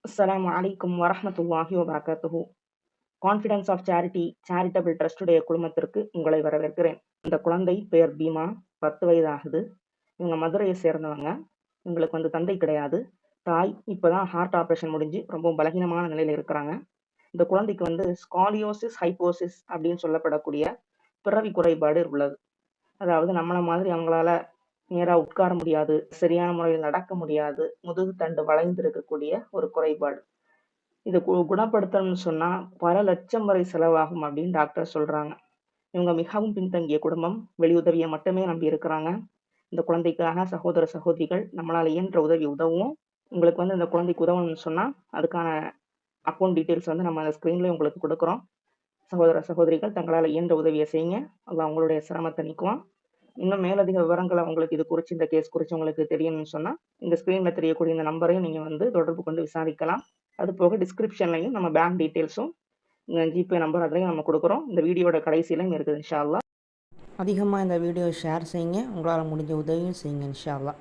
அஸ்ஸலாமு அலைக்கும் வரஹ்மத்துல்லாஹி வபரகாத்துஹு. கான்ஃபிடன்ஸ் ஆஃப் சேரிட்டி சேரிட்டபிள் ட்ரஸ்டுடைய குழுமத்திற்கு உங்களை வரவேற்கிறேன். இந்த குழந்தை பெயர் பீமா. 10 வயது ஆகுது. இவங்க மதுரையை சேர்ந்தவங்க. இவங்களுக்கு தந்தை கிடையாது. தாய் இப்பதான் ஹார்ட் ஆப்ரேஷன் முடிஞ்சு ரொம்ப பலகீனமான நிலையில இருக்கிறாங்க. இந்த குழந்தைக்கு ஸ்காலியோசிஸ் ஹைப்போசிஸ் அப்படின்னு சொல்லப்படக்கூடிய பிறவி குறைபாடு உள்ளது. அதாவது நம்மள மாதிரி அவங்களால நேரா உட்கார முடியாது, சரியான முறையில் நடக்க முடியாது, முதுகு தண்டு வளைந்து இருக்கக்கூடிய ஒரு குறைபாடு. இத குணப்படுத்தணும்னு சொன்னா பல லட்சம் வரை செலவாகும் அப்படின்னு டாக்டர் சொல்றாங்க. இவங்க மிகவும் பின்தங்கிய குடும்பம். வெளியுதவியை மட்டுமே நம்பி இருக்கிறாங்க. இந்த குழந்தைக்காக சகோதர சகோதரிகள் நம்மளால இயன்ற உதவி உதவும். உங்களுக்கு இந்த குழந்தைக்கு உதவணும்னு சொன்னா அதுக்கான அக்கௌண்ட் டீட்டெயில்ஸ் நம்ம அந்த ஸ்க்ரீன்ல உங்களுக்கு கொடுக்குறோம். சகோதர சகோதரிகள் தங்களால் இயன்ற உதவியை செய்யுங்க. அல்லாஹ் உங்களுடைய சிரமத்தை நீக்குவான். இன்னும் மேலதிக விவரங்களை உங்களுக்கு இது குறித்து இந்த கேஸ் குறித்து உங்களுக்கு தெரியணும்னு சொன்னால் இந்த ஸ்க்ரீனில் தெரியக்கூடிய இந்த நம்பரையும் நீங்கள் தொடர்பு கொண்டு விசாரிக்கலாம். அது போக டிஸ்கிரிப்ஷன்லையும் நம்ம பேங்க் டீட்டெயில்ஸும் ஜிபே நம்பர் அதையும் நம்ம கொடுக்குறோம். இந்த வீடியோட கடைசியிலையும் இருக்குது இன்ஷா அல்லாஹ். அதிகமாக இந்த வீடியோ ஷேர் செய்யுங்க. உங்களால் முடிஞ்ச உதவியும் செய்யுங்க இன்ஷா அல்லாஹ்.